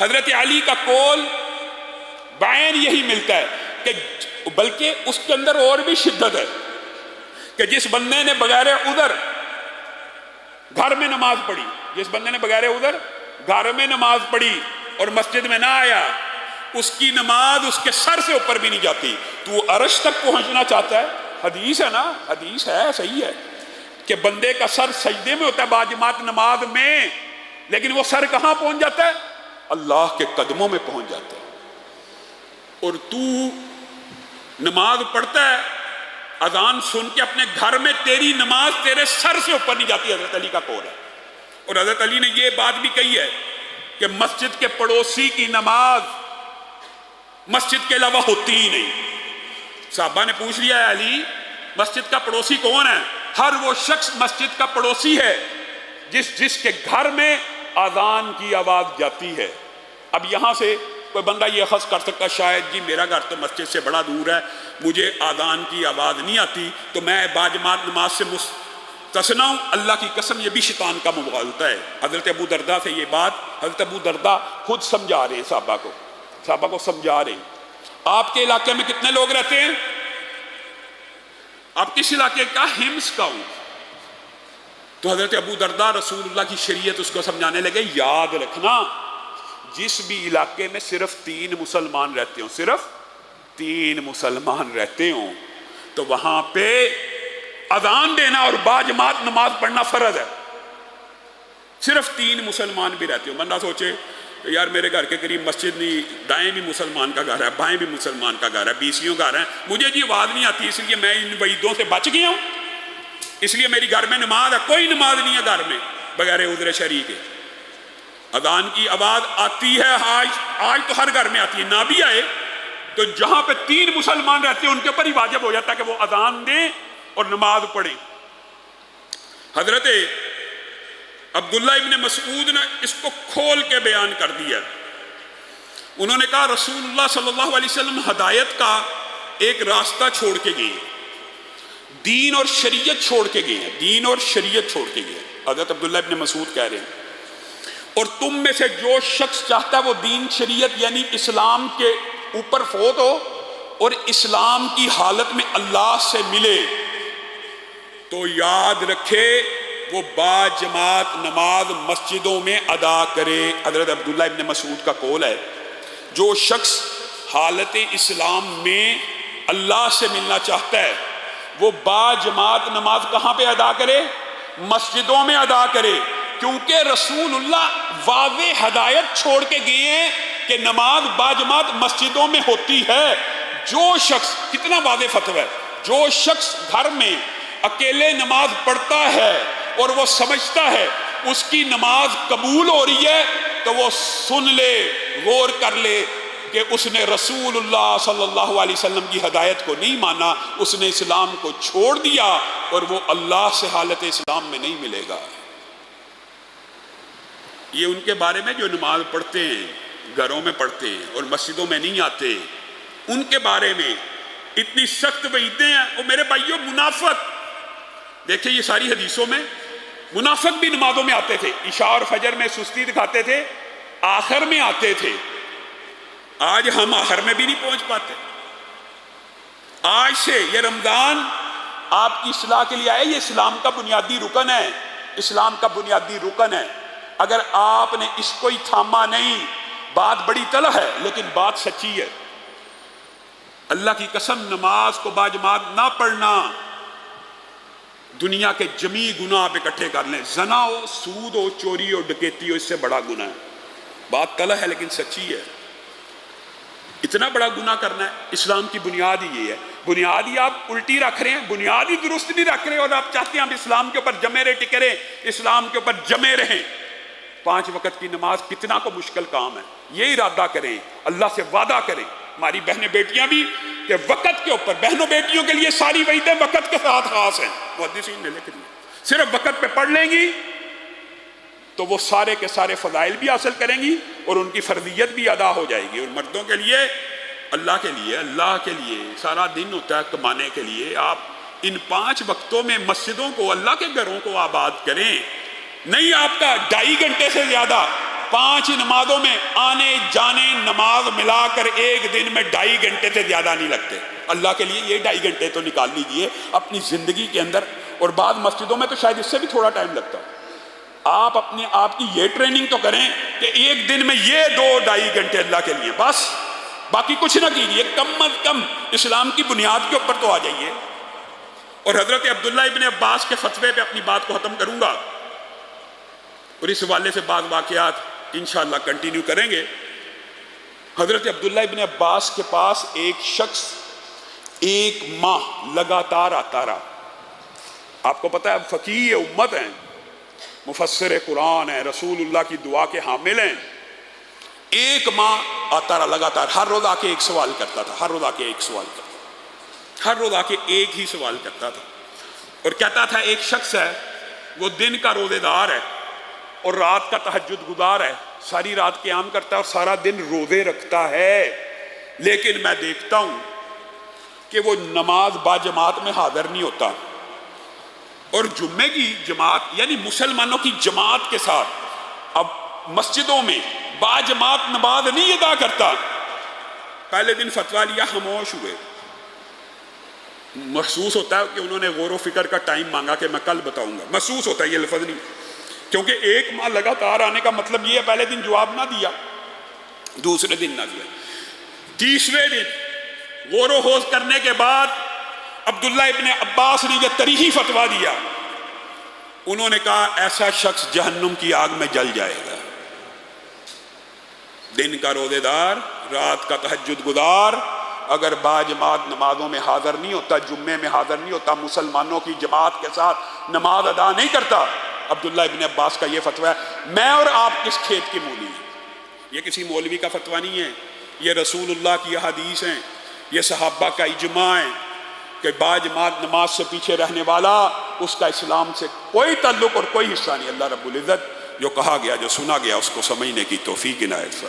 حضرت علی کا قول بعین یہی ملتا ہے کہ بلکہ اس کے اندر اور بھی شدت ہے کہ جس بندے نے بغیر عذر گھر میں نماز پڑھی، جس بندے نے بغیر عذر گھر میں نماز پڑھی اور مسجد میں نہ آیا، اس کی نماز اس کے سر سے اوپر بھی نہیں جاتی۔ تو عرش تک پہنچنا چاہتا ہے، حدیث ہے نا، حدیث ہے، صحیح ہے کہ بندے کا سر سجدے میں ہوتا ہے باجماعت نماز میں، لیکن وہ سر کہاں پہنچ جاتا ہے؟ اللہ کے قدموں میں پہنچ جاتا ہے۔ اور تو نماز پڑھتا ہے، اذان سن کے اپنے گھر میں تیری نماز تیرے سر سے اوپر نہیں جاتی۔ حضرت علی کا قول ہے، اور حضرت علی نے یہ بات بھی کہی ہے کہ مسجد کے پڑوسی کی نماز مسجد کے علاوہ ہوتی ہی نہیں۔ صحابہ نے پوچھ لیا ہے علی مسجد کا پڑوسی کون ہے؟ ہر وہ شخص مسجد کا پڑوسی ہے جس کے گھر میں اذان کی آواز جاتی ہے۔ اب یہاں سے کوئی بندہ یہ اخذ کر سکتا شاید جی میرا گھر تو مسجد سے بڑا دور ہے، مجھے اذان کی آواز نہیں آتی تو میں باجماعت نماز سے مستثنی ہوں۔ اللہ کی قسم یہ بھی شیطان کا مغالطہ ہے۔ حضرت ابو درداء سے یہ بات حضرت ابو درداء خود سمجھا رہے ہیں، صحابہ کو سمجھا رہے ہیں۔ آپ کے علاقے میں کتنے لوگ رہتے ہیں؟ آپ کس علاقے کا؟ ہمس کا ہوں۔ تو حضرت ابو درداء رسول اللہ کی شریعت اس کو سمجھانے لگے، یاد رکھنا جس بھی علاقے میں صرف 3 مسلمان رہتے ہوں، صرف 3 مسلمان رہتے ہوں تو وہاں پہ اذان دینا اور باجماعت نماز پڑھنا فرض ہے۔ صرف 3 مسلمان بھی رہتے ہوں۔ بندہ سوچے یار میرے گھر کے قریب مسجد نہیں، دائیں بھی مسلمان کا گھر ہے، بائیں بھی مسلمان کا گھر ہے، بیسیوں گھر ہیں، مجھے جی آواز نہیں آتی اس لیے میں ان وعیدوں سے بچ گیا ہوں، اس لیے میری گھر میں نماز ہے۔ کوئی نماز نہیں ہے گھر میں بغیر عذر شرعی کے۔ اذان کی آواز آتی ہے، آج تو ہر گھر میں آتی ہے، نہ بھی آئے تو جہاں پہ 3 مسلمان رہتے ہیں ان کے اوپر ہی واجب ہو جاتا ہے کہ وہ اذان دیں اور نماز پڑھیں۔ حضرت عبداللہ ابن مسعود نے اس کو کھول کے بیان کر دیا۔ انہوں نے کہا رسول اللہ صلی اللہ علیہ وسلم ہدایت کا ایک راستہ چھوڑ کے گئے، دین اور شریعت چھوڑ کے گئے ہیں، دین اور شریعت چھوڑ کے گئے۔ حضرت عبداللہ ابن مسعود کہہ رہے ہیں اور تم میں سے جو شخص چاہتا ہے وہ دین شریعت یعنی اسلام کے اوپر فوت ہو اور اسلام کی حالت میں اللہ سے ملے تو یاد رکھے وہ باجماعت نماز مسجدوں میں ادا کرے۔ حضرت عبداللہ ابن مسعود کا قول ہے جو شخص حالت اسلام میں اللہ سے ملنا چاہتا ہے وہ باجماعت نماز کہاں پہ ادا کرے؟ مسجدوں میں ادا کرے، کیونکہ رسول اللہ واضح ہدایت چھوڑ کے گئے ہیں کہ نماز باجماعت مسجدوں میں ہوتی ہے۔ جو شخص، کتنا واضح فتویٰ ہے، جو شخص گھر میں اکیلے نماز پڑھتا ہے اور وہ سمجھتا ہے اس کی نماز قبول ہو رہی ہے تو وہ سن لے، غور کر لے کہ اس نے رسول اللہ صلی اللہ علیہ وسلم کی ہدایت کو نہیں مانا، اس نے اسلام کو چھوڑ دیا اور وہ اللہ سے حالت اسلام میں نہیں ملے گا۔ یہ ان کے بارے میں جو نماز پڑھتے ہیں، گھروں میں پڑھتے ہیں اور مسجدوں میں نہیں آتے، ان کے بارے میں اتنی سخت وعیدیں ہیں۔ وہ میرے بھائیوں منافق، دیکھیں یہ ساری حدیثوں میں منافق بھی نمازوں میں آتے تھے، عشاء اور فجر میں سستی دکھاتے تھے، آخر میں آتے تھے۔ آج ہم آخر میں بھی نہیں پہنچ پاتے۔ آج سے یہ رمضان آپ کی اصلاح کے لیے آئے، یہ اسلام کا بنیادی رکن ہے، اسلام کا بنیادی رکن ہے۔ اگر آپ نے اس کو ہی تھاما نہیں، بات بڑی تلخ ہے لیکن بات سچی ہے۔ اللہ کی قسم نماز کو باجماعت نہ پڑھنا دنیا کے جمی گناہ آپ اکٹھے کر لیں، زنا ہو، سود ہو، چوری ہو، ڈکیتی ہو، اس سے بڑا گناہ ہے۔ بات تلخ ہے لیکن سچی ہے۔ اتنا بڑا گناہ کرنا ہے، اسلام کی بنیاد ہی یہ ہے۔ بنیاد ہی آپ الٹی رکھ رہے ہیں، بنیاد ہی درست نہیں رکھ رہے اور آپ چاہتے ہیں ہم اسلام کے اوپر جمے رہے، ٹکے رہے، اسلام کے اوپر جمے رہیں۔ 5 وقت کی نماز کتنا کو مشکل کام ہے، یہ ارادہ کریں، اللہ سے وعدہ کریں۔ ہماری بہنیں بیٹیاں بھی کہ وقت کے اوپر، بہنوں بیٹیوں کے لیے ساری وعیدیں وقت کے ساتھ خاص ہیں، محدثین نے لکھ دیا۔ صرف وقت پہ پڑھ لیں گی تو وہ سارے کے سارے فضائل بھی حاصل کریں گی اور ان کی فرضیت بھی ادا ہو جائے گی۔ اور مردوں کے لیے اللہ کے لیے سارا دن ہوتا ہے کمانے کے لیے۔ آپ ان 5 وقتوں میں مسجدوں کو، اللہ کے گھروں کو آباد کریں۔ نہیں آپ کا 2.5 گھنٹے سے زیادہ 5 نمازوں میں آنے جانے نماز ملا کر ایک دن میں 2.5 گھنٹے سے زیادہ نہیں لگتے. اللہ کے لیے یہ 2.5 گھنٹے تو نکال لیجئے اپنی زندگی کے اندر. اور بعض مسجدوں میں تو شاید اس سے بھی تھوڑا ٹائم لگتا ہے. آپ اپنے آپ کی یہ ٹریننگ تو کریں کہ ایک دن میں یہ 2-2.5 گھنٹے اللہ کے لیے بس, باقی کچھ نہ کیجیے. کم از کم اسلام کی بنیاد کے اوپر تو آ جائیے. اور حضرت عبداللہ ابن عباس کے فتوے پہ اپنی بات کو ختم کروں گا, اور اس حوالے سے بعض واقعات انشاءاللہ کنٹینیو کریں گے. حضرت عبداللہ ابن عباس کے پاس ایک شخص 1 ماہ لگاتار آتا رہا. آپ کو پتہ ہے فقیہ امت ہیں, مفسر قرآن ہیں, رسول اللہ کی دعا کے حامل ہیں. 1 ماہ آتا رہا لگاتار. ہر روز آ کے ایک سوال کرتا تھا, ہر روز آ کے ایک سوال کرتا تھا, ہر روز آ کے ایک ہی سوال کرتا تھا. اور کہتا تھا ایک شخص ہے وہ دن کا روزے دار ہے اور رات کا تہجد گزار ہے, ساری رات قیام کرتا ہے اور سارا دن روزے رکھتا ہے, لیکن میں دیکھتا ہوں کہ وہ نماز با جماعت میں حاضر نہیں ہوتا. اور جمعے کی جماعت یعنی مسلمانوں کی جماعت کے ساتھ اب مسجدوں میں با جماعت نماز نہیں ادا کرتا. پہلے دن فتویٰ لیا, خاموش ہوئے. محسوس ہوتا ہے کہ انہوں نے غور و فکر کا ٹائم مانگا کہ میں کل بتاؤں گا. محسوس ہوتا ہے, یہ لفظ نہیں, کیونکہ 1 ماہ لگاتار آنے کا مطلب یہ ہے پہلے دن جواب نہ دیا, دوسرے دن نہ دیا, تیسرے دن غور و خوض کرنے کے بعد عبداللہ ابن عباس نے یہ تریحی فتویٰ دیا. انہوں نے کہا ایسا شخص جہنم کی آگ میں جل جائے گا. دن کا روزے دار, رات کا تہجد گزار, اگر با جماعت نمازوں میں حاضر نہیں ہوتا, جمعے میں حاضر نہیں ہوتا, مسلمانوں کی جماعت کے ساتھ نماز ادا نہیں کرتا. عبداللہ ابن عباس کا یہ فتویٰ ہے. میں اور آپ کس کھیت کی مولی ہیں؟ یہ کسی مولوی کا فتویٰ نہیں ہے, یہ رسول اللہ کی حدیث ہیں, یہ صحابہ کا اجماع ہے کہ با جماعت نماز سے پیچھے رہنے والا اس کا اسلام سے کوئی تعلق اور کوئی حصہ نہیں. اللہ رب العزت جو کہا گیا, جو سنا گیا, اس کو سمجھنے کی توفیق عنایت فرمائے.